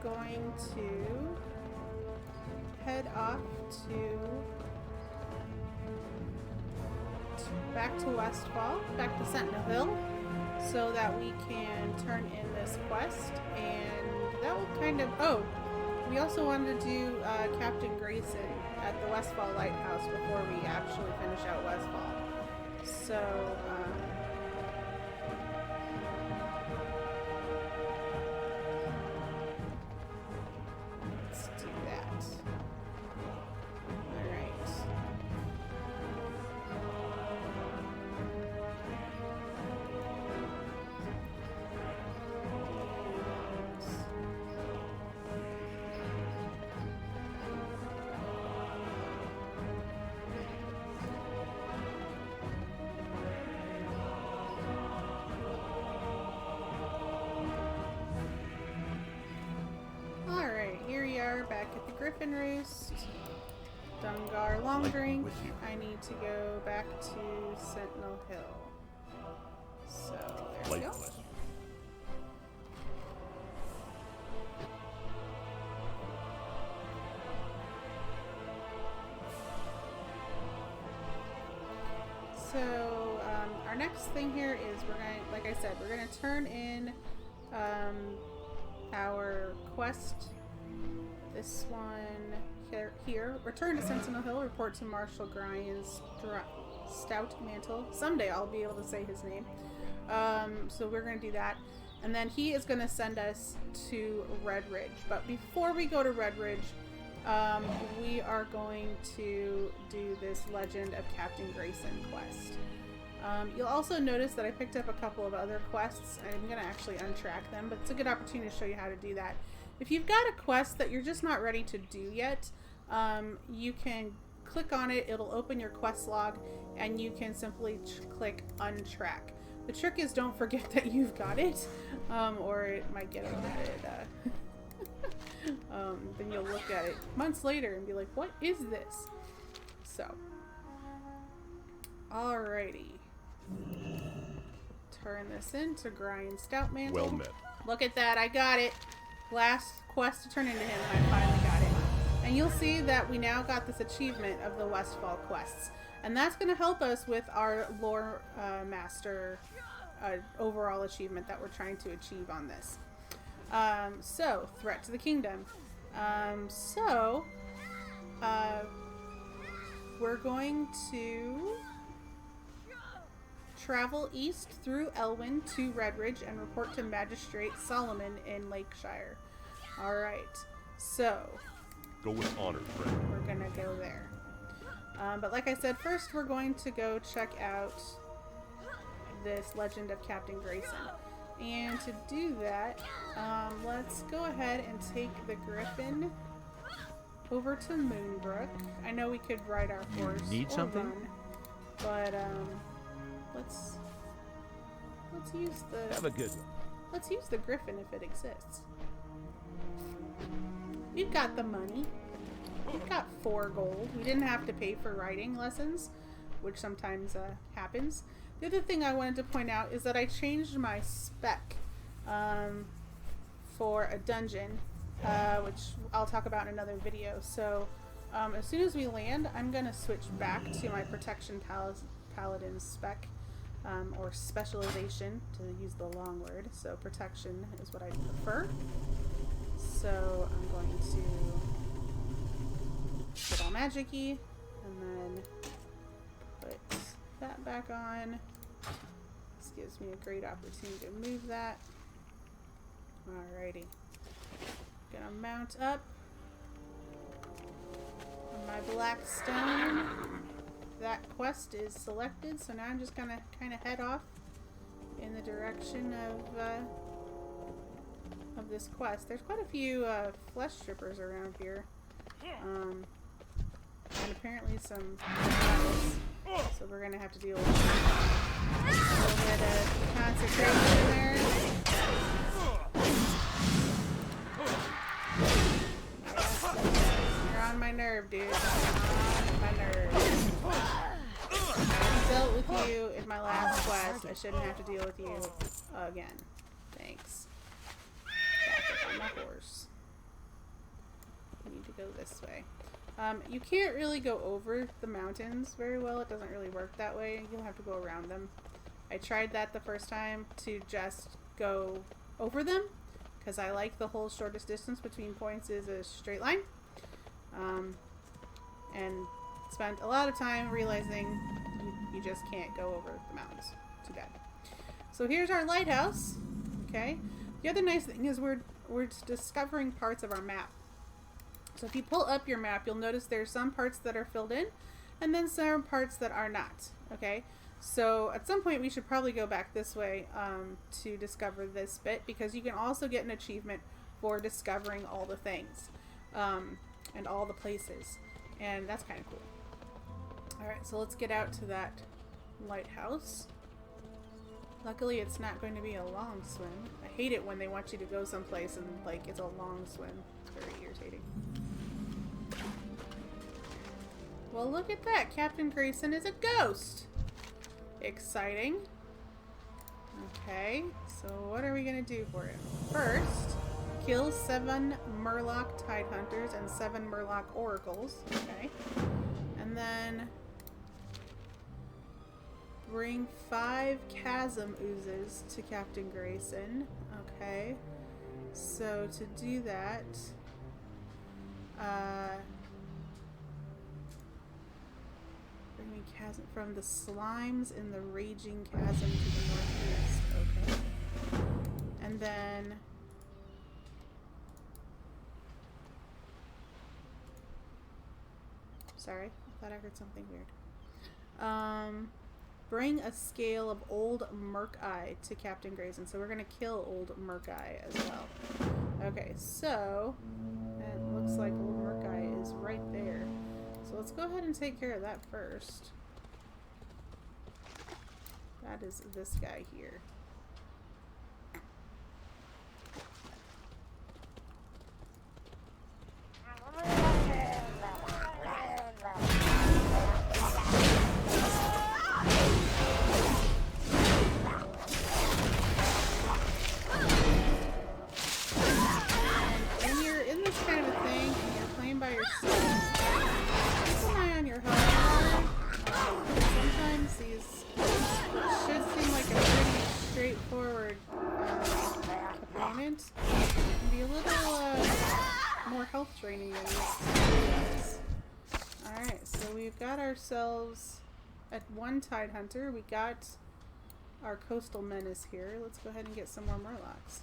going to head off back to Westfall, back to Sentinel Hill, so that we can turn in this quest, and that will kind of... Oh, we also wanted to do Captain Grayson at the Westfall Lighthouse before we actually finish out Westfall. So, let's do that. Alright. Alright, here we are back at the Griffin Roost. Dungar Long Drink. I need to go back to Sentinel Hill. So, there we go. So, our next thing here is we're going to, like I said, we're going to turn in our quest. This one here. Return to Sentinel Hill. Report to Marshal Grian's Stout Mantle. Someday I'll be able to say his name. So we're going to do that. And then he is going to send us to Red Ridge. But before we go to Red Ridge, we are going to do this Legend of Captain Grayson quest. You'll also notice that I picked up a couple of other quests. I'm going to actually untrack them, but it's a good opportunity to show you how to do that. If you've got a quest that you're just not ready to do yet, you can click on it, it'll open your quest log, and you can simply click untrack. The trick is don't forget that you've got it, or it might get omitted. Then you'll look at it months later and be like, what is this? So, alrighty. Turn this into Grian Stout Mantle. Well met. Look at that, I got it. Last quest to turn into him, and I finally got it. And you'll see that we now got this achievement of the Westfall quests. And that's going to help us with our lore master overall achievement that we're trying to achieve on this. So, threat to the kingdom. We're going to travel east through Elwyn to Redridge and report to Magistrate Solomon in Lakeshire. Alright, so go with honor, friend. We're gonna go there. But like I said, first we're going to go check out this Legend of Captain Grayson. And to do that, let's go ahead and take the Griffin over to Moonbrook. I know we could ride our horse. You need something? Run, but let's use the Have a good one. Let's use the Griffin if it exists. We've got the money. We've got 4 gold. We didn't have to pay for riding lessons, which sometimes happens. The other thing I wanted to point out is that I changed my spec for a dungeon, which I'll talk about in another video. So as soon as we land, I'm going to switch back to my Protection Paladin spec, or specialization, to use the long word. So protection is what I prefer. So I'm going to get all magic-y, and then put that back on. This gives me a great opportunity to move that. Alrighty. Gonna mount up on my black stone. That quest is selected, so now I'm just gonna kind of head off in the direction of this quest. There's quite a few flesh strippers around here, and apparently some battles, so we're gonna have to deal with a little bit of concentration there. You're on my nerve, dude. On my nerve. I dealt with you in my last quest. I shouldn't have to deal with you again. Thanks. Back up on my horse. we need to go this way. You can't really go over the mountains very well. It doesn't really work that way. You'll have to go around them. I tried that the first time to just go over them because I like the whole shortest distance between points is a straight line. And spent a lot of time realizing you just can't go over the mountains. Too bad. So here's our lighthouse. Okay. The other nice thing is we're discovering parts of our map. So if you pull up your map, you'll notice there's some parts that are filled in and then some parts that are not. Okay. So at some point we should probably go back this way to discover this bit, because you can also get an achievement for discovering all the things and all the places, and that's kind of cool. Alright, so let's get out to that lighthouse. Luckily it's not going to be a long swim. I hate it when they want you to go someplace and like it's a long swim. It's very irritating. Well, look at that. Captain Grayson is a ghost. Exciting. Okay, so what are we gonna do for him? First, kill 7 Murloc Tidehunters and 7 Murloc Oracles. Okay. And then bring 5 Chasm Oozes to Captain Grayson. Okay. So to do that, bring me chasm from the slimes in the raging chasm to the northeast. Okay. And then sorry, I thought I heard something weird. Bring a scale of Old Merc-Eye to Captain Grayson. So we're gonna kill Old Merc-Eye as well. Okay, so it looks like Old Merc-Eye is right there. So let's go ahead and take care of that first. That is this guy here. Training Alright, so we've got ourselves at 1 Tidehunter. We got our Coastal Menace here. Let's go ahead and get some more Murlocs.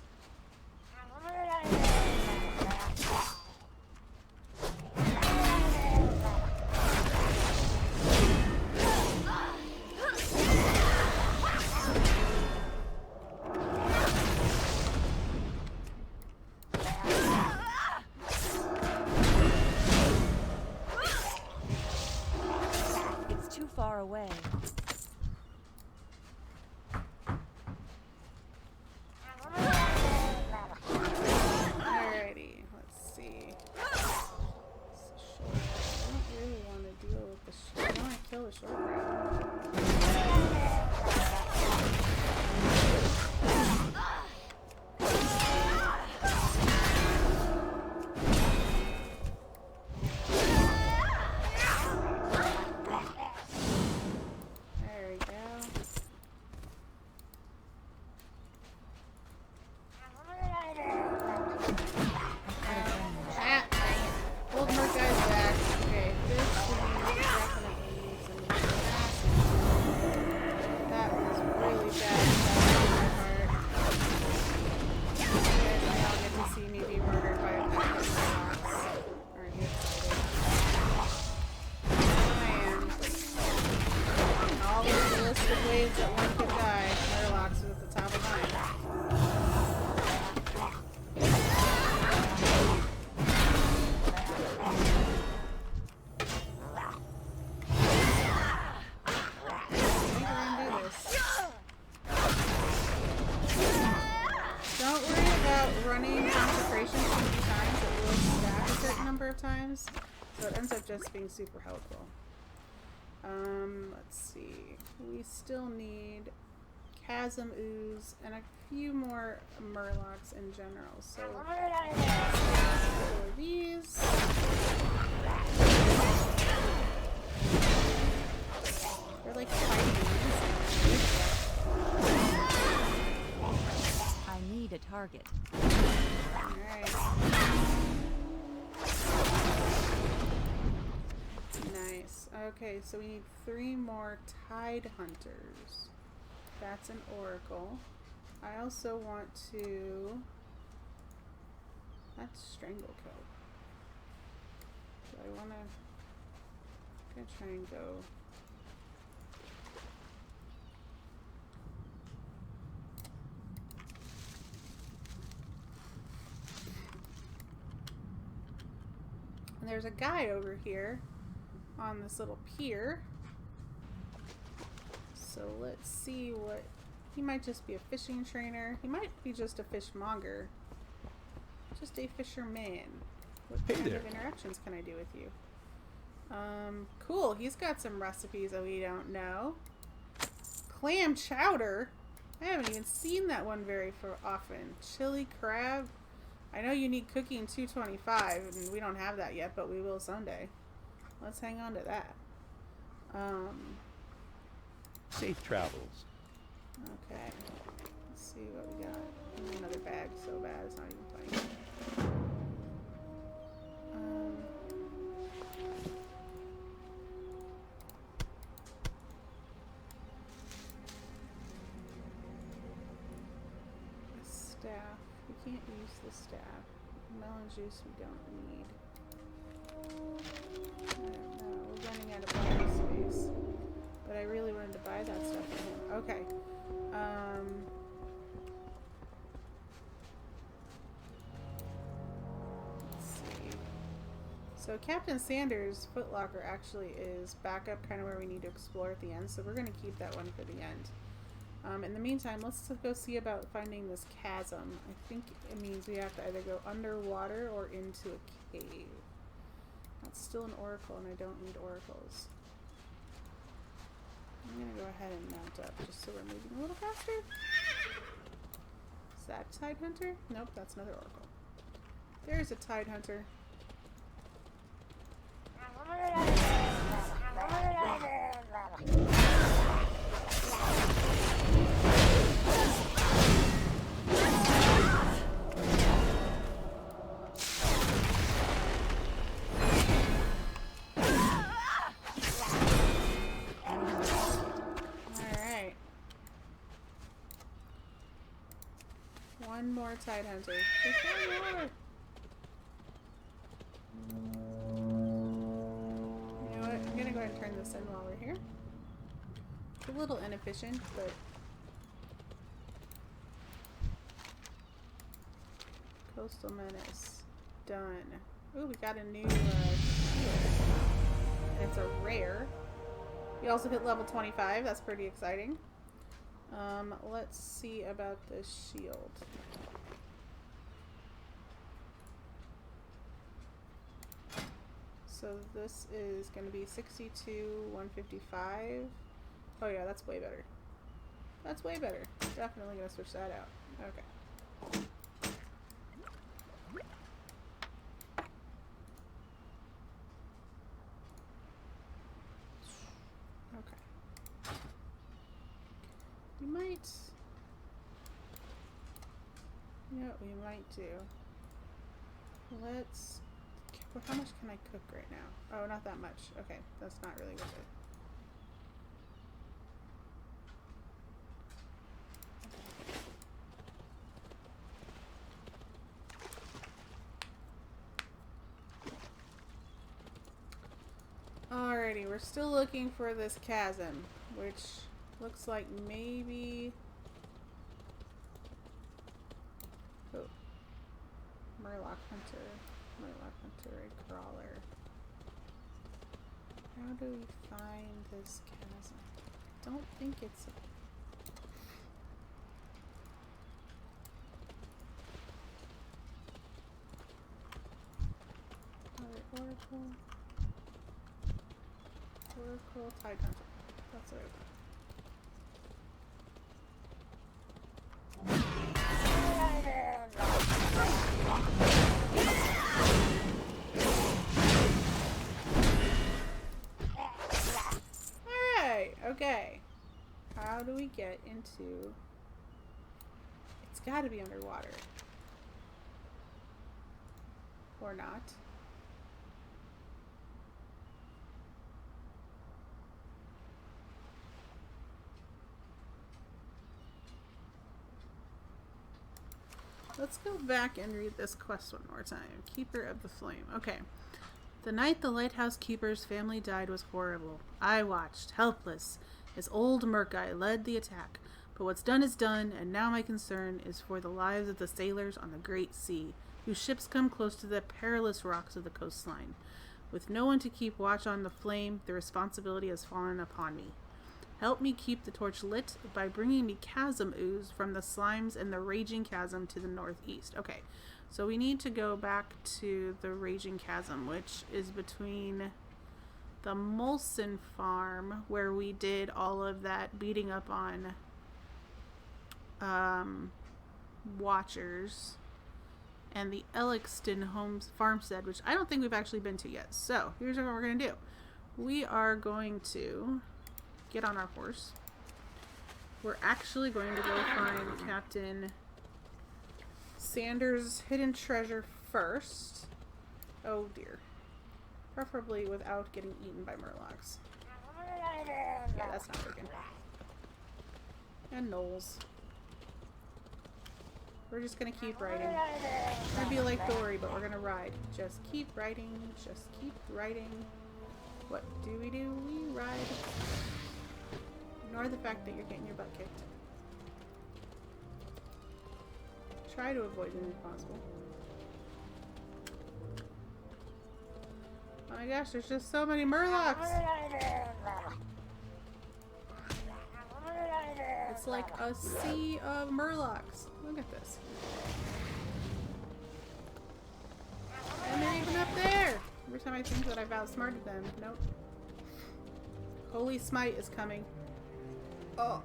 Far away. Alrighty, let's see. I don't really want to deal with the I want to kill the short crab. Times, so it ends up just being super helpful. Let's see. We still need chasm ooze, and a few more murlocs in general. So for these. They're like fighting. I need a target. Alright. Nice. Okay, so we need 3 more Tide Hunters. That's an Oracle. I also want to... That's Stranglekill. Do I want to... I'm going to try and go... And there's a guy over here on this little pier. So let's see what... He might just be a fishing trainer. He might be just a fishmonger. Just a fisherman. What kind of interactions can I do with you? Cool. He's got some recipes that we don't know. Clam chowder? I haven't even seen that one very often. Chili crab? I know you need cooking 225, and we don't have that yet, but we will someday. Let's hang on to that. Safe travels. Okay. Let's see what we got. Another bag so bad it's not even funny. The staff. We can't use the staff. Melon juice we don't need. I don't know. We're running out of body space. But I really wanted to buy that stuff for him. Okay. Let's see. So Captain Sanders' footlocker actually is back up kind of where we need to explore at the end. So we're going to keep that one for the end. In the meantime, let's go see about finding this chasm. I think it means we have to either go underwater or into a cave. That's still an oracle, and I don't need oracles. I'm going to go ahead and mount up just so we're moving a little faster. Is that Tide Hunter? Nope, that's another oracle. There's a Tide Hunter. One more Tide Hunter. There's one more! You know what? I'm gonna go ahead and turn this in while we're here. It's a little inefficient, but... Coastal Menace. Done. Ooh, we got a new shield. And it's a rare. We also hit level 25. That's pretty exciting. Let's see about this shield. So this is going to be 62, 155. Oh yeah, that's way better. That's way better. Definitely going to switch that out. Okay. We might... You know what we might do? Let's... How much can I cook right now? Oh, not that much. Okay, that's not really worth it. Alrighty, we're still looking for this chasm, which looks like maybe... Oh. Murloc Hunter. Murloc Hunter, a crawler. How do we find this chasm? I don't think it's... Oracle. Oracle Tide Hunter. That's what I want. do we get into... It's gotta be underwater. Or not. Let's go back and read this quest one more time. Keeper of the Flame. Okay. The night the lighthouse keeper's family died was horrible. I watched, helpless, as old Murkai led the attack. But what's done is done, and now my concern is for the lives of the sailors on the great sea, whose ships come close to the perilous rocks of the coastline. With no one to keep watch on the flame, the responsibility has fallen upon me. Help me keep the torch lit by bringing me chasm ooze from the slimes and the raging chasm to the northeast. Okay, so we need to go back to the raging chasm, which is between the Molson farm, where we did all of that beating up on Watchers, and the Elixton Homes farmstead, which I don't think we've actually been to yet. So here's what we're going to do. We are going to get on our horse. We're actually going to go find Captain Sanders' hidden treasure first. Oh dear. Preferably without getting eaten by murlocs. Yeah, that's not working. And Knowles. We're just gonna keep riding. We're gonna be like Dory, but we're gonna ride. Just keep riding. Just keep riding. What do? We ride. Ignore the fact that you're getting your butt kicked. Try to avoid it if possible. Oh my gosh, there's just so many murlocs! It's like a sea of murlocs. Look at this. And they're even up there! Every time I think that I've outsmarted them. Nope. Holy Smite is coming. Oh,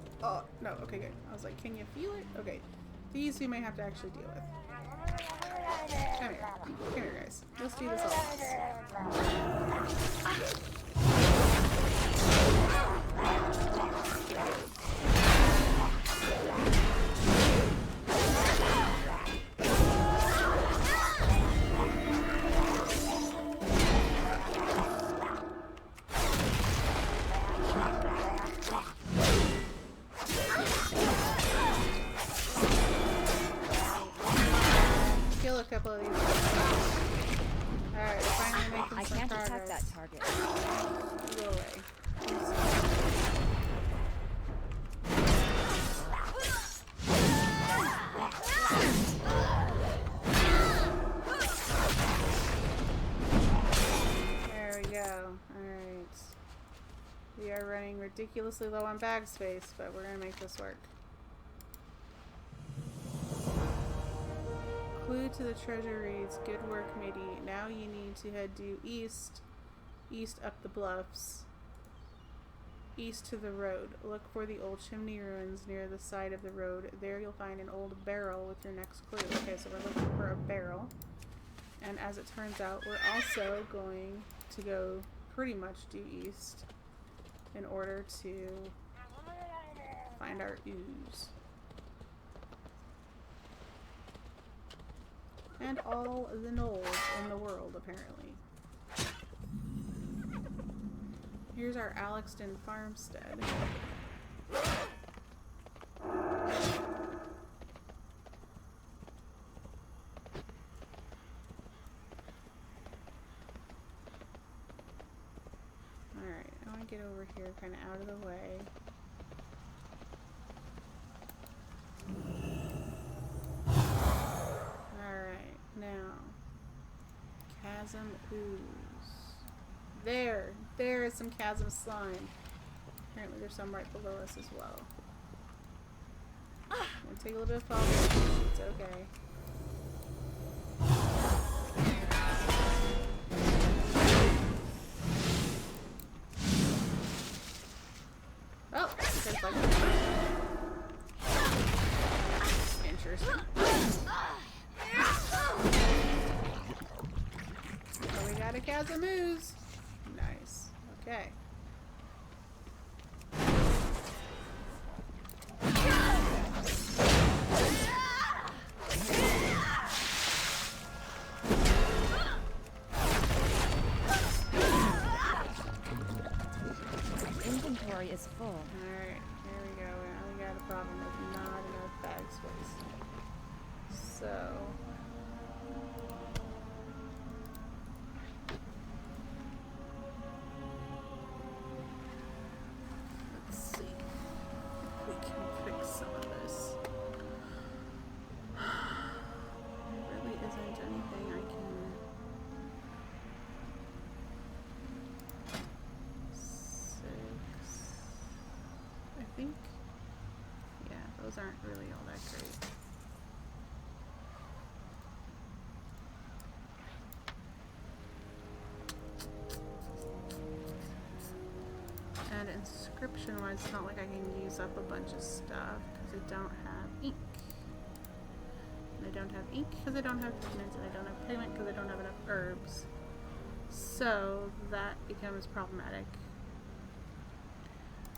no, okay, good. I was like, can you feel it? Okay. These we may have to actually deal with. Come here. Come here, guys. Let's do this all at once. A couple of these. Alright, we're finally making I some can't progress. attack that target. Go away. There we go. Alright. We are running ridiculously low on bag space, but we're gonna make this work. Clue to the treasure reads, good work, matey. Now you need to head due east up the bluffs, east to the road. Look for the old chimney ruins near the side of the road. There you'll find an old barrel with your next clue. Okay, so we're looking for a barrel. And as it turns out, we're also going to go pretty much due east in order to find our ooze. And all the knolls in the world, apparently. Here's our Alexton farmstead. Alright, I want to get over here kind of out of the way. Alright, now. Chasm ooze. There is some chasm slime. Apparently there's some right below us as well. We'll take a little bit of fall damage. It's okay. Oh, there's like interesting. Oh, we got a chasm ooze. Nice. Okay. is full. Alright, here we go. Now we got a problem with not enough bag space. So... let's see if we can fix some of this. There really isn't anything I can... 6... I think... yeah, those aren't really all that great. And inscription-wise, it's not like I can use up a bunch of stuff because I don't have ink. And I don't have ink because I don't have pigments, and I don't have pigment because I don't have enough herbs. So that becomes problematic.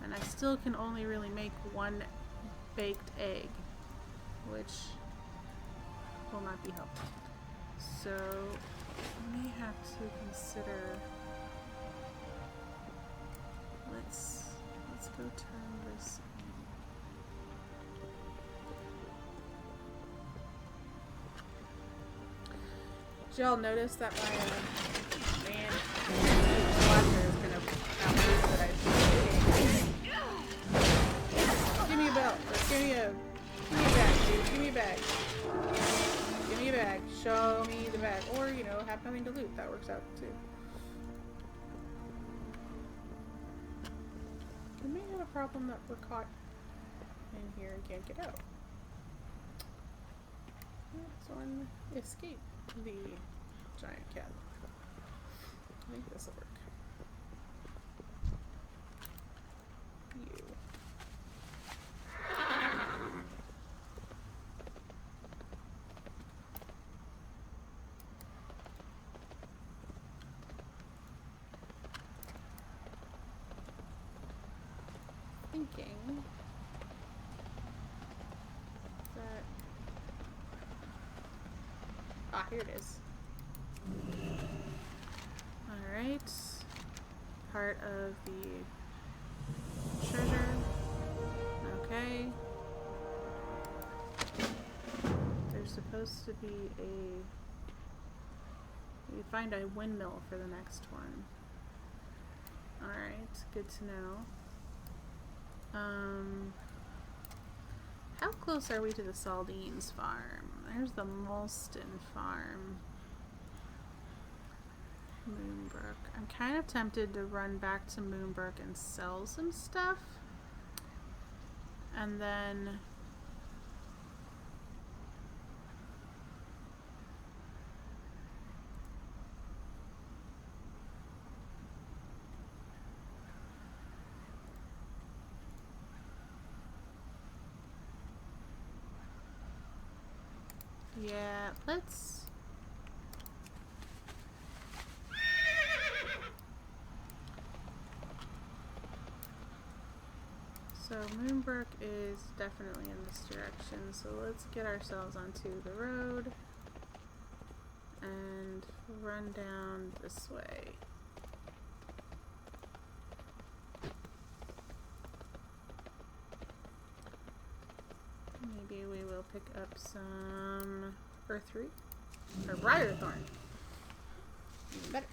And I still can only really make one baked egg, which will not be helpful. So I may have to consider... Let's go turn this on. Did y'all notice that my man blaster is gonna outmove that I give me a belt. Or give me a bag, dude. Give me a bag. Give me a bag. Show me the bag. Or, you know, have nothing to loot. That works out too. We may have a problem that we're caught in here and can't get out. So I'm escape the giant cat. I think this will work. You. Thinking that here it is. Alright. Part of the treasure. Okay. There's supposed to be we find a windmill for the next one. Alright, good to know. How close are we to the Saldines farm? There's the Molston farm. Moonbrook. I'm kind of tempted to run back to Moonbrook and sell some stuff. And then... yeah, let's... So Moonbrook is definitely in this direction, so let's get ourselves onto the road and run down this way. Maybe we will pick up some earthroot or briarthorn. Even better.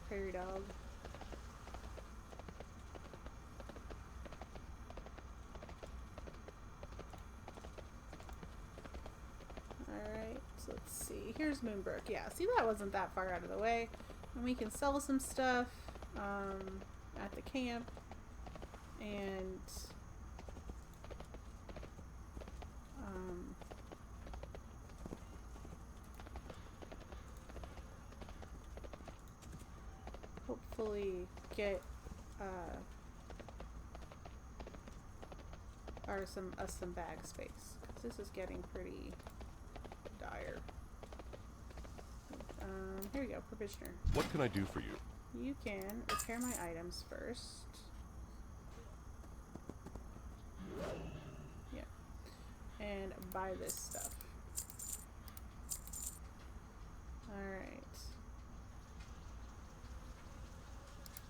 Prairie dog. Alright, so let's see. Here's Moonbrook. Yeah, see, that wasn't that far out of the way. And we can sell some stuff at the camp. And hopefully get some bag space, because this is getting pretty dire. Here we go, provisioner. What can I do for you? You can repair my items first. Yeah. And buy this stuff. Alright.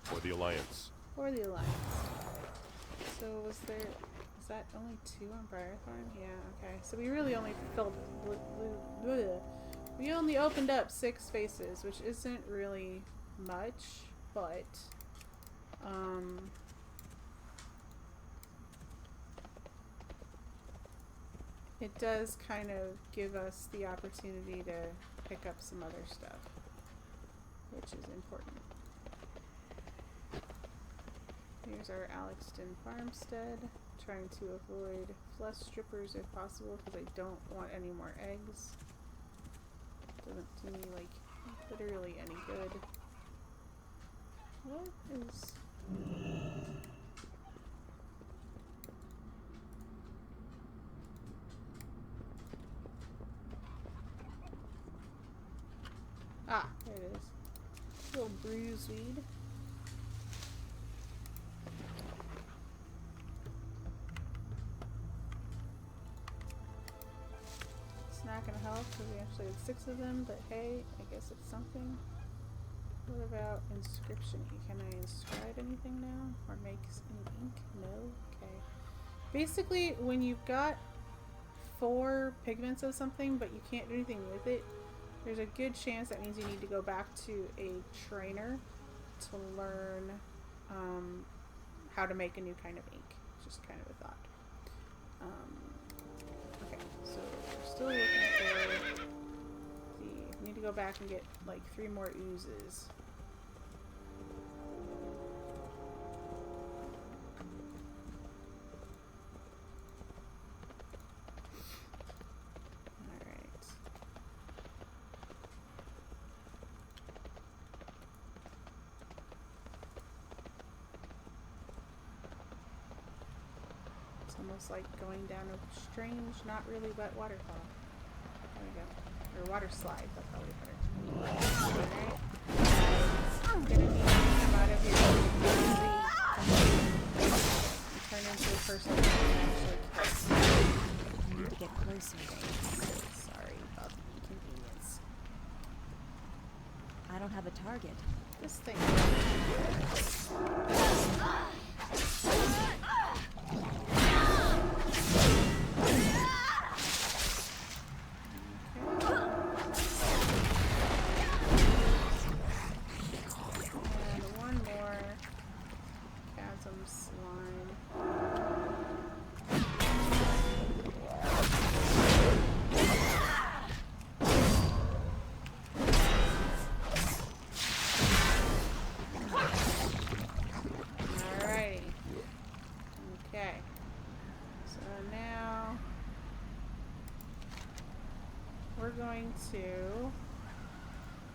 For the Alliance. For the Alliance. So was that only 2 on Briarthorn? Yeah, okay. So we really only we only opened up 6 spaces, which isn't really much, but it does kind of give us the opportunity to pick up some other stuff, which is important. Here's our Alexton farmstead. Trying to avoid flesh strippers if possible because I don't want any more eggs. Doesn't do me like literally any good. What is... Ah, there it is. Little bruiseweed. It's not gonna help because we actually had 6 of them, but hey, I guess it's something. What about inscription? Can I inscribe anything now? Or make any ink? No? Okay. Basically, when you've got 4 pigments of something, but you can't do anything with it, there's a good chance that means you need to go back to a trainer to learn how to make a new kind of ink. Just kind of a thought. Okay, so we're still looking for the... We need to go back and get like 3 more oozes. Almost like going down a strange, not really wet waterfall. There we go. Or water slide, that's probably better. Alright. I'm gonna need to come out of here and turn into a person who can actually kiss. I need to get closer. Sorry about the inconvenience. I don't have a target. This thing.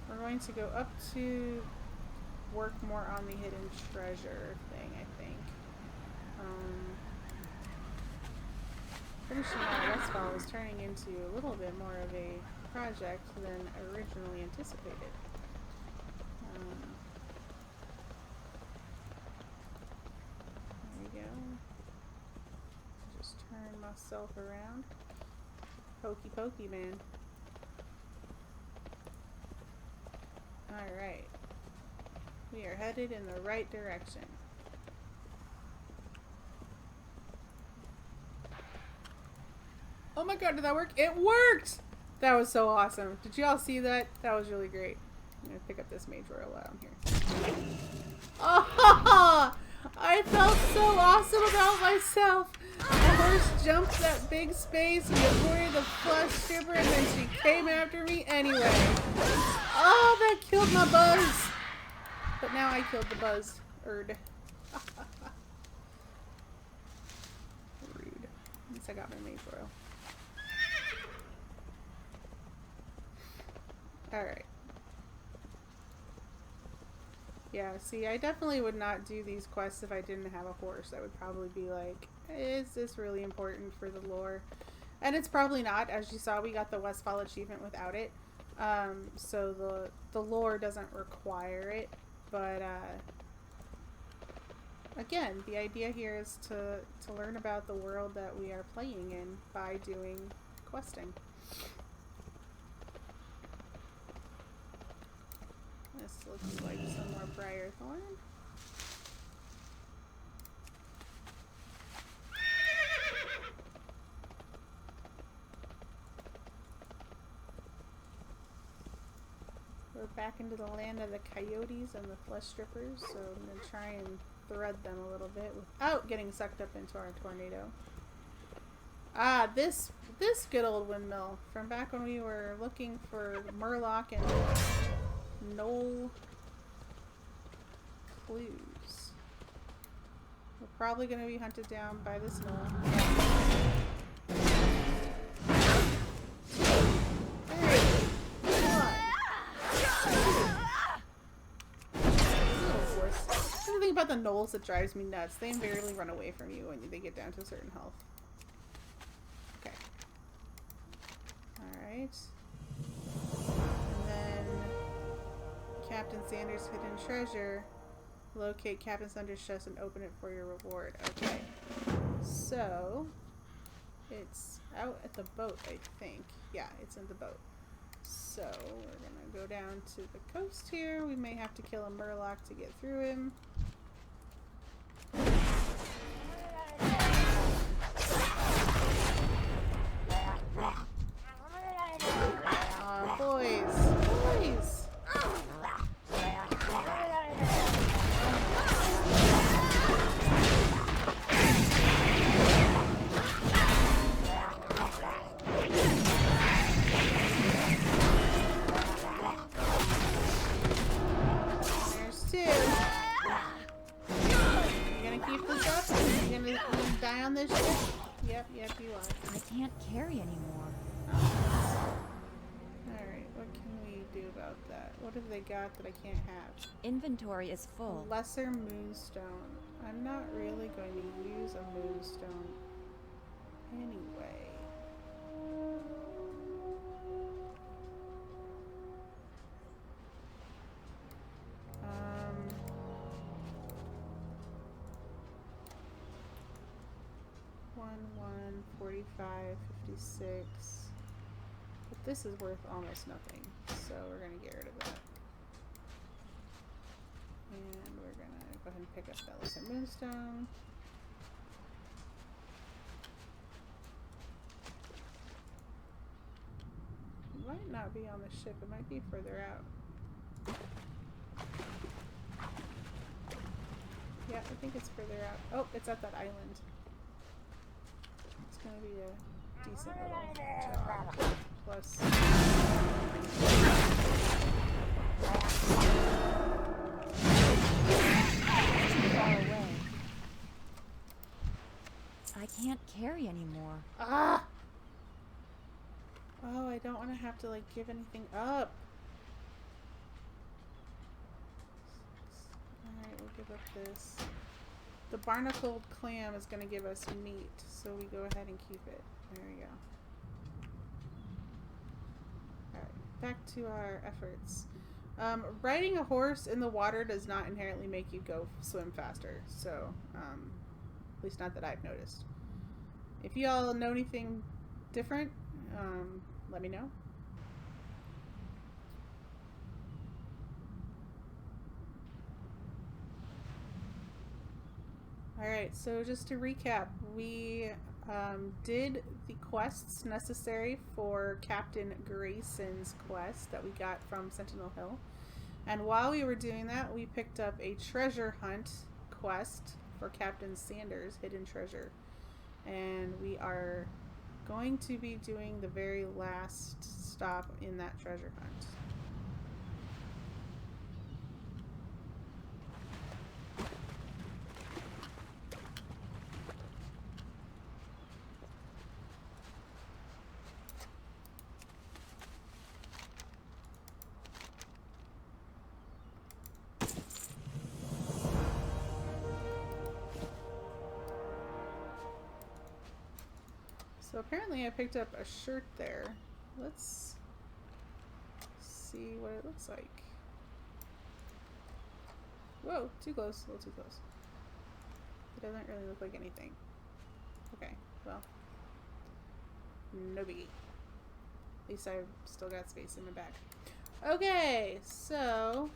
We're going to go up to work more on the hidden treasure thing, I think. Finishing out Westfall is turning into a little bit more of a project than originally anticipated. There we go. Just turn myself around. Pokey pokey, man. Alright. We are headed in the right direction. Oh my god, did that work? It worked! That was so awesome. Did you all see that? That was really great. I'm gonna pick up this mage royal while I'm here. Oh! I felt so awesome about myself! The horse jumped that big space, we avoided the flesh stripper, and then she came after me anyway. Oh, that killed my buzz! But now I killed the buzzard. Rude. At least I got my mage royal. Alright. Yeah, see, I definitely would not do these quests if I didn't have a horse. I would probably be like, is this really important for the lore? And it's probably not. As you saw, we got the Westfall achievement without it. So the lore doesn't require it. But, again, the idea here is to learn about the world that we are playing in by doing questing. this looks like some more briar thorn. We're back into the land of the coyotes and the flesh strippers, so I'm going to try and thread them a little bit without getting sucked up into our tornado. Ah, this good old windmill from back when we were looking for Murloc and Knoll clues. We're probably going to be hunted down by this Knoll. The thing about the gnolls that drives me nuts, they invariably run away from you when they get down to a certain health. Okay. Alright. And then Captain Sanders' hidden treasure. Locate Captain Sanders' chest and open it for your reward. Okay. So it's out at the boat, I think. Yeah, it's in the boat. So we're gonna go down to the coast here. We may have to kill a Murloc to get through him. Aw, boys. There's two. You gonna keep this up? You gonna die on this ship? Yep, you are. I can't carry anymore. Alright, what can we do about that? What have they got that I can't have? Inventory is full. Lesser moonstone. I'm not really going to use a moonstone anyway. One, 45, 56. But this is worth almost nothing, so we're gonna get rid of that. And we're gonna go ahead and pick up that lesser moonstone. It might not be on the ship, it might be further out. Yeah, I think it's further out. Oh, it's at that island. It's gonna be a decent little job. Plus... Far away. I can't carry anymore. Ah! Oh, I don't want to have to, like, give anything up. Alright, we'll give up this. The barnacled clam is going to give us meat, so we go ahead and keep it. There we go. Alright, back to our efforts. Riding a horse in the water does not inherently make you go swim faster, so, at least not that I've noticed. If you all know anything different, let me know. Alright, so just to recap, we did the quests necessary for Captain Grayson's quest that we got from Sentinel Hill. And while we were doing that, we picked up a treasure hunt quest for Captain Sanders' hidden treasure. And we are going to be doing the very last stop in that treasure hunt. So apparently I picked up a shirt there. Let's see what it looks like. Whoa, too close, a little too close. It doesn't really look like anything. Okay, well, no biggie. At least I've still got space in my bag. Okay, so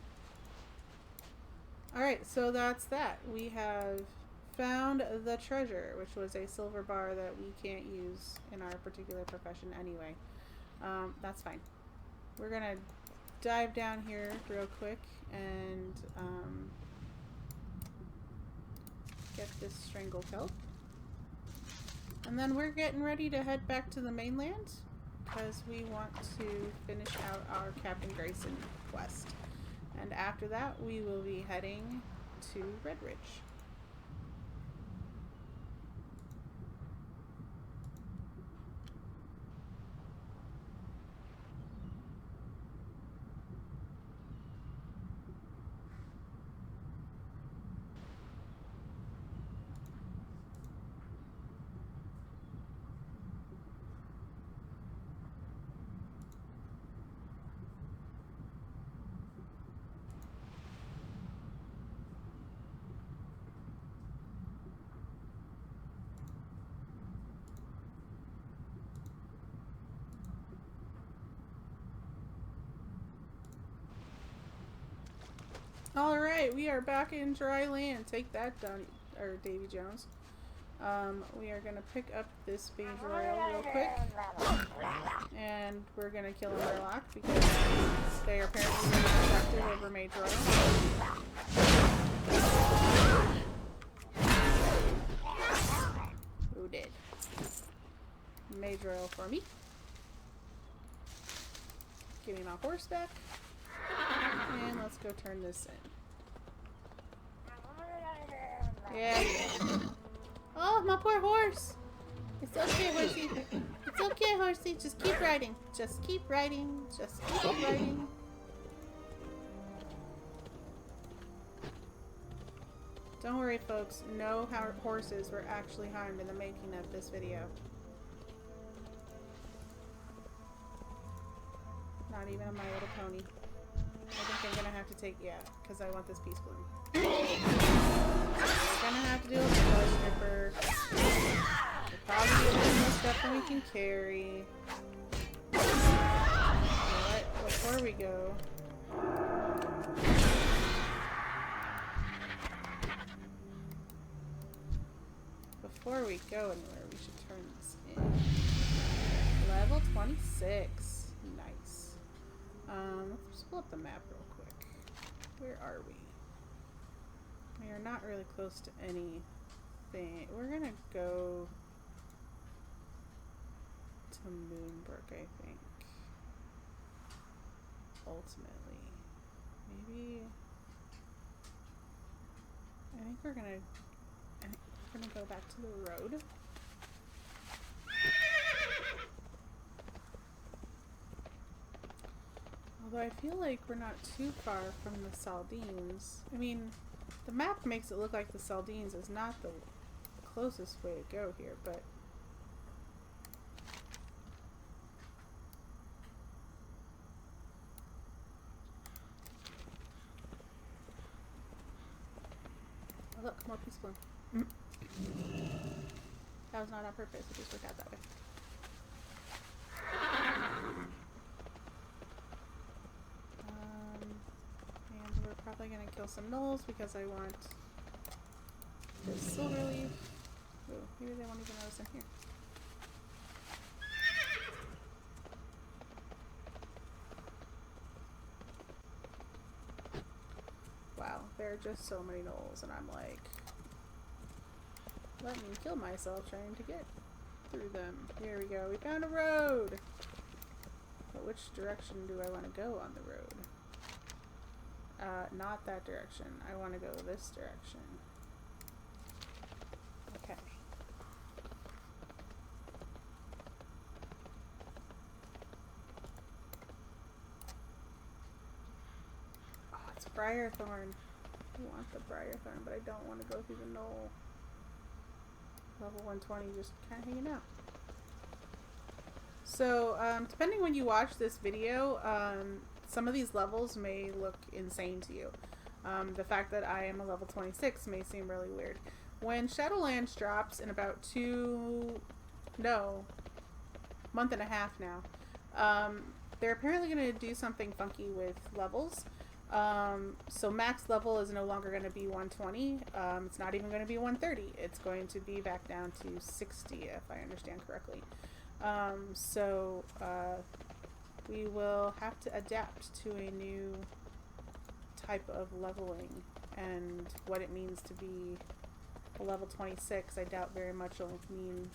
Alright, so that's that. We have found the treasure, which was a silver bar that we can't use in our particular profession anyway. That's fine. We're gonna dive down here real quick and get this strangle kelp. And then we're getting ready to head back to the mainland because we want to finish out our Captain Grayson quest. And after that, we will be heading to Redridge. Alright, we are back in dry land. Take that, Davy Jones. We are going to pick up this Beige Royal real quick. And we're going to kill a Murloc because they are apparently really effective over Mage Royal. Who did? Mage Royal for me. Give me my horse back. And let's go turn this in. Yeah. Oh, my poor horse. It's okay, horsey. It's okay, horsey. Just keep riding. Just keep riding. Just keep riding. Don't worry, folks. No horses were actually harmed in the making of this video. Not even on My Little Pony. I think I'm gonna have to take, yeah, because I want this peace bloom. We're gonna have to deal with the blood stripper. We're probably getting more stuff than we can carry. But before we go, anywhere, we should turn this in. Level 26. Nice. Let's pull up the map real quick. Where are we? We are not really close to anything. We're gonna go to Moonbrook, I think. Ultimately. Maybe... I think we're gonna go back to the road. Although I feel like we're not too far from the Saldines. I mean, the map makes it look like the Saldines is not the closest way to go here, but... Oh look, more peace bloom. That was not on purpose, it just worked out that way. And we're probably gonna kill some gnolls because I want this silver leaf. Ooh, maybe they won't even notice I'm here. Wow, there are just so many gnolls, and I'm like, let me kill myself trying to get through them. Here we go, we found a road! But which direction do I want to go on the road? Not that direction. I want to go this direction. Okay. Oh, it's Briarthorn. I want the Briarthorn, but I don't want to go through the knoll. Level 120, just kind of hanging out. So, depending when you watch this video, some of these levels may look insane to you. The fact that I am a level 26 may seem really weird. When Shadowlands drops in about month and a half now, they're apparently going to do something funky with levels. So max level is no longer going to be 120. It's not even going to be 130. It's going to be back down to 60, if I understand correctly. We will have to adapt to a new type of leveling, and what it means to be a level 26, I doubt very much will mean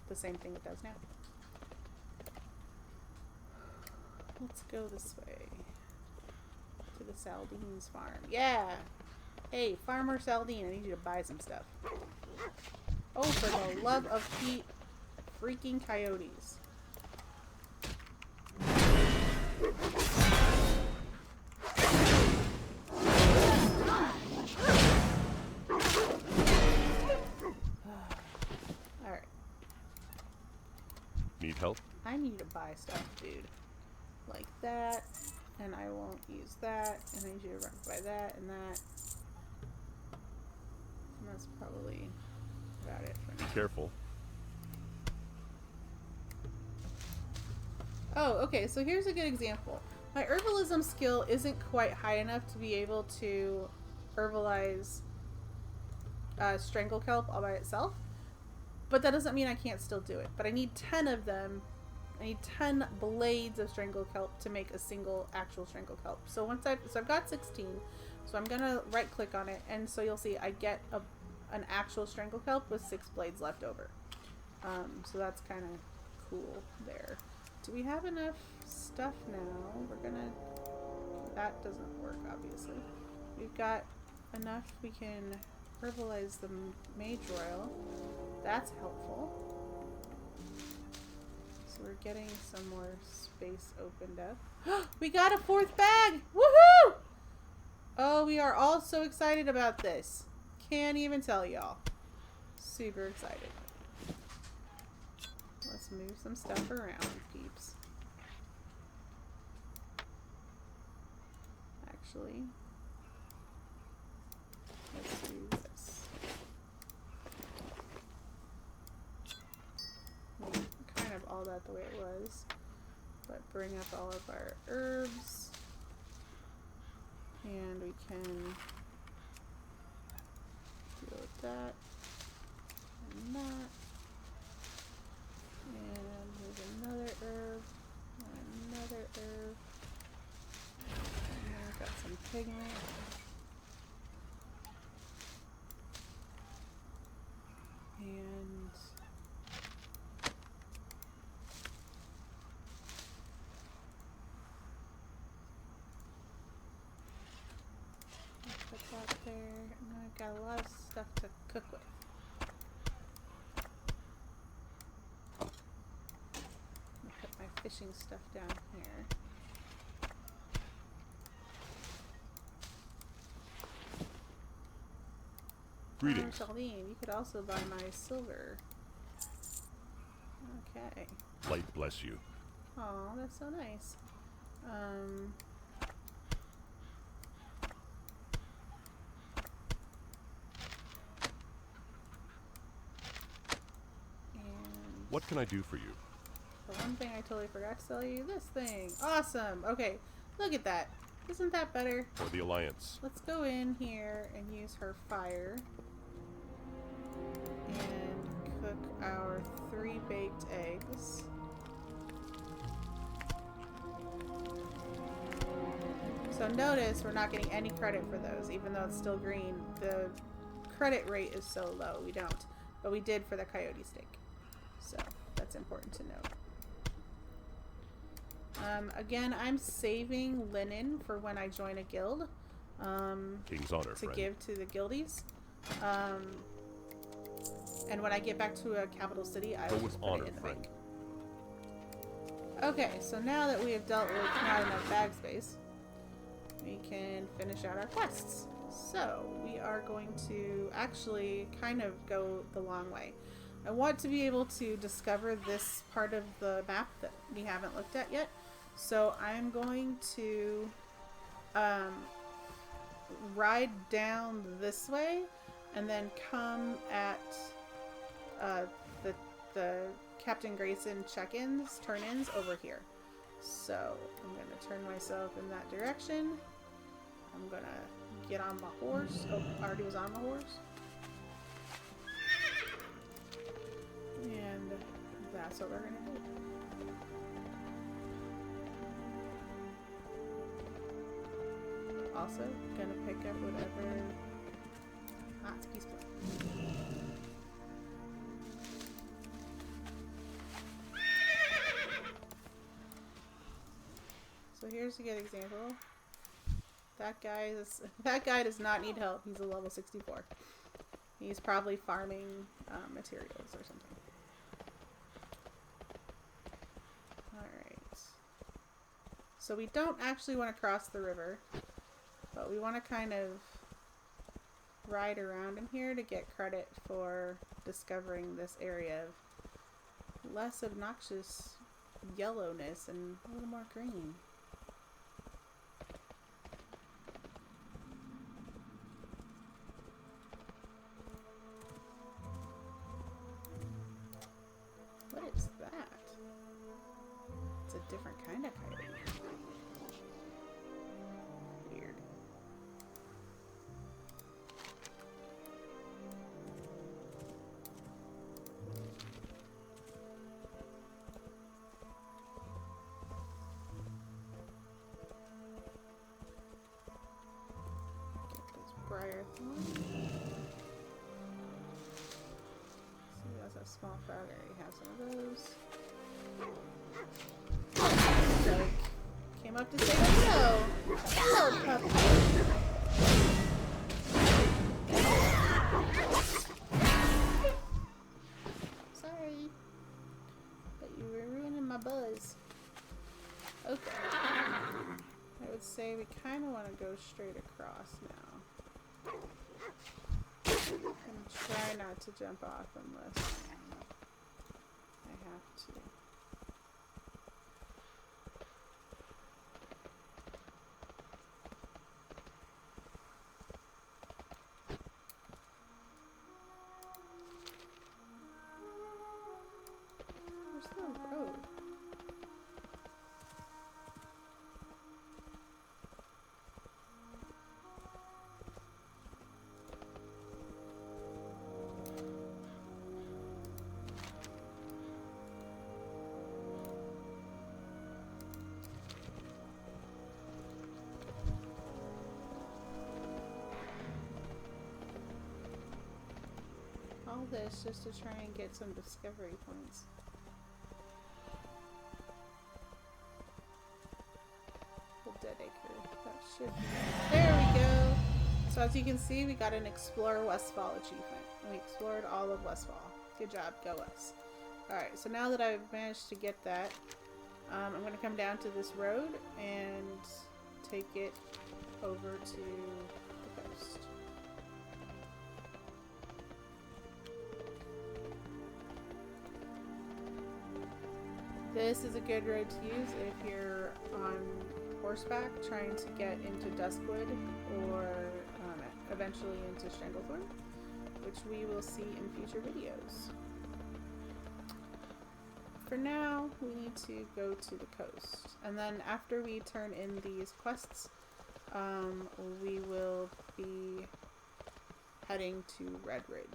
the same thing it does now. Let's go this way. To the Saldine's farm. Yeah! Hey, Farmer Saldine, I need you to buy some stuff. Oh, for the love of Pete, freaking coyotes. Alright. Need help? I need to buy stuff, dude. Like that. And I won't use that. And I need you to buy that and that. And that's probably about it for Be now. careful. Oh, okay, so here's a good example. My herbalism skill isn't quite high enough to be able to herbalize strangle kelp all by itself. But that doesn't mean I can't still do it. But I need 10 of them. I need 10 blades of strangle kelp to make a single actual strangle kelp. So I've got 16. So I'm gonna right click on it, and so you'll see I get an actual strangle kelp with 6 blades left over. So that's kind of cool there. Do we have enough stuff now? That doesn't work, obviously. We've got enough. We can herbalize the mage royal. That's helpful. So we're getting some more space opened up. We got a 4th bag! Woohoo! Oh, we are all so excited about this. Can't even tell y'all. Super excited. Let's move some stuff around, peeps. Actually, let's do this. Kind of all that the way it was, but bring up all of our herbs, and we can deal with that and that. And here's another herb, and another herb, and then I've got some pigment. And I'll put that there, and then I've got a lot of stuff to cook with. Fishing stuff down here. Greetings. Charlene, you could also buy my silver. Okay. Light bless you. Oh, that's so nice. And What can I do for you? the one thing I totally forgot to tell you, this thing. Awesome. Okay, look at that. Isn't that better? For the Alliance. Let's go in here and use her fire and cook our 3 baked eggs. So notice we're not getting any credit for those, even though it's still green. The credit rate is so low, we don't. But we did for the coyote steak. So that's important to note. Again, I'm saving linen for when I join a guild. King's honor, to friend. give to the guildies. And when I get back to a capital city, I Go will with just put honor, it in the friend. bank. Okay, so now that we have dealt with not enough bag space, we can finish out our quests. So we are going to actually kind of go the long way. I want to be able to discover this part of the map that we haven't looked at yet. So I'm going to ride down this way and then come at the Captain Grayson check-ins, turn-ins over here. So I'm going to turn myself in that direction I'm gonna get on my horse. Oh, I already was on my horse. And that's what we're gonna do. Also, gonna pick up whatever. Ah, it's peaceful. So here's a good example. That guy does not need help. He's a level 64. He's probably farming materials or something. Alright. So we don't actually want to cross the river, but we want to kind of ride around in here to get credit for discovering this area of less obnoxious yellowness and a little more green. What is that? It's a different kind of coyote. Weird. Get this briar thorn. See, that's a small frog. I already have some of those. So, came up to say hello. Hello, puppy. Sorry. But you were ruining my buzz. Okay. I would say we kind of want to go straight across now. And try not to jump off unless I have to. Where's the road? All this just to try and get some discovery points. The dead acre. That should be it. There we go! So as you can see, we got an Explore Westfall achievement. We explored all of Westfall. Good job, go us. Alright, so now that I've managed to get that, I'm going to come down to this road and take it over to the coast. This is a good road to use if you're on horseback trying to get into Duskwood or eventually into Stranglethorn, which we will see in future videos. For now, we need to go to the coast, and then after we turn in these quests, we will be heading to Red Ridge.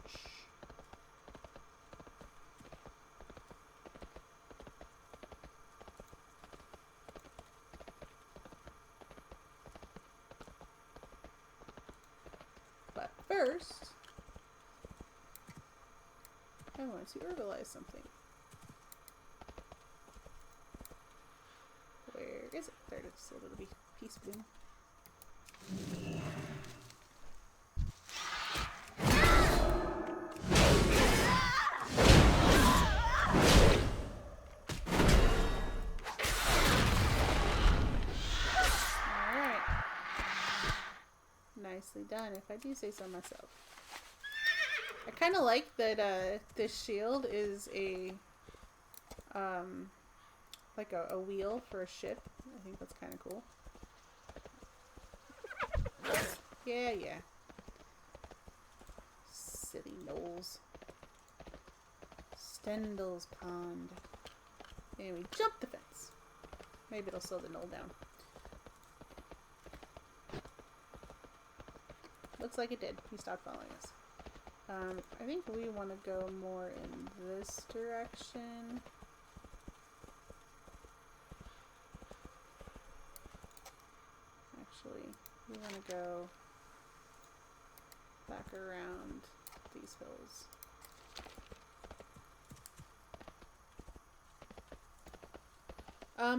But first, I want to herbalize something. Where is it? There it is, a little piece bloom. Alright. Nicely done, if I do say so myself. I kind of like that this shield is a like a wheel for a ship. I think that's kind of cool. Yeah, yeah. Silly knolls. Stendel's Pond. And we jump the fence. Maybe it'll slow the knoll down. looks like it did. He stopped following us. I think we want to go more in this direction. Actually, we want to go back around these hills.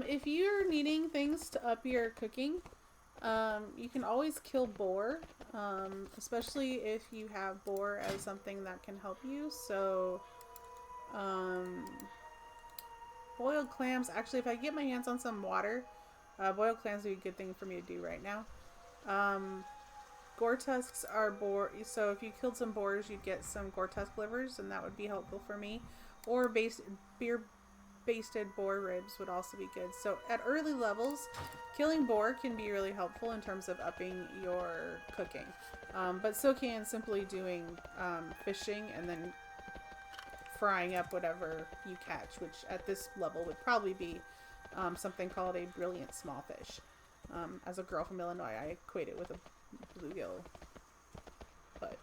If you're needing things to up your cooking, you can always kill boar, especially if you have boar as something that can help you. So, boiled clams, actually, if I get my hands on some water, boiled clams would be a good thing for me to do right now. Gore tusks are boar, so if you killed some boars, you'd get some gore tusk livers, and that would be helpful for me. Or basted boar ribs would also be good. So at early levels, killing boar can be really helpful in terms of upping your cooking. But so can simply doing fishing and then frying up whatever you catch, which at this level would probably be something called a brilliant small fish. As a girl from Illinois, I equate it with a bluegill, but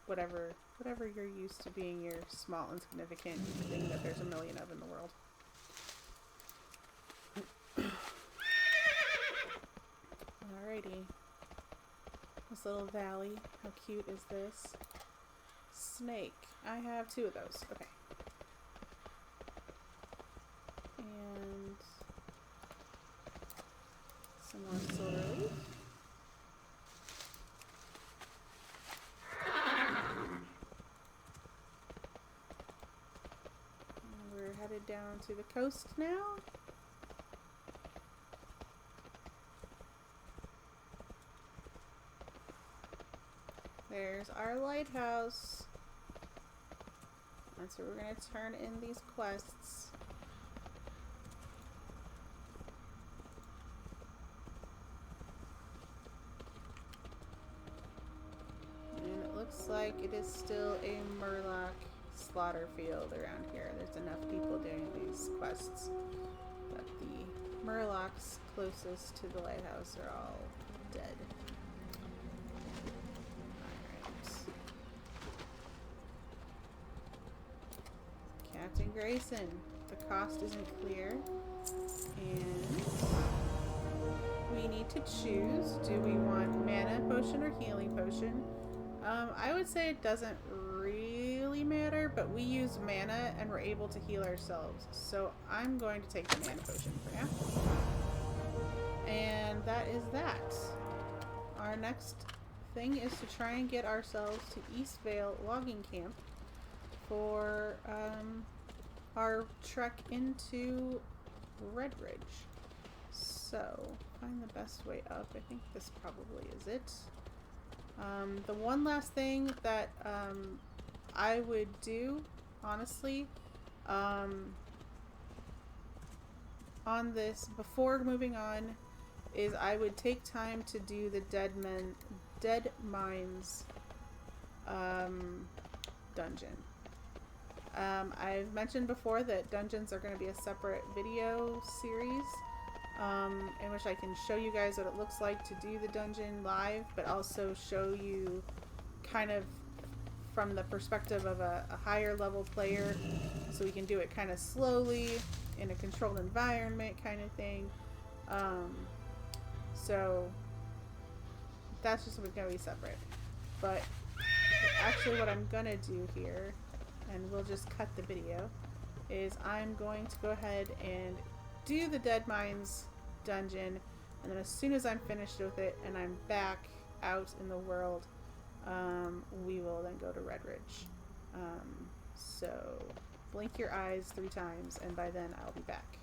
whatever you're used to being your small, insignificant thing that there's a million of in the world. Alrighty. This little valley. How cute is this? Snake. I have 2 of those. Okay. And some more soda leaf. We're headed down to the coast now. There's our lighthouse. That's where we're going to turn in these quests. And it looks like it is still a Murloc slaughter field around here. There's enough people doing these quests that the Murlocs closest to the lighthouse are all dead. Alright. Captain Grayson, the cost isn't clear, and we need to choose. Do we want mana potion or healing potion? I would say it doesn't really matter, but we use mana and we're able to heal ourselves. So I'm going to take the mana potion for now. And that is that. Our next thing is to try and get ourselves to East Vale Logging Camp for our trek into Redridge. So, find the best way up. I think this probably is it. The one last thing that I would do, honestly, on this, before moving on, is I would take time to do the Dead Mines dungeon. I've mentioned before that dungeons are going to be a separate video series in which I can show you guys what it looks like to do the dungeon live, but also show you kind of from the perspective of a higher level player, so we can do it kind of slowly in a controlled environment kind of thing. So that's just going to be separate. But actually what I'm going to do here, and we'll just cut the video, is I'm going to go ahead and do the Dead Mines dungeon, and then as soon as I'm finished with it and I'm back out in the world, we will then go to Redridge. So blink your eyes 3 times and by then I'll be back.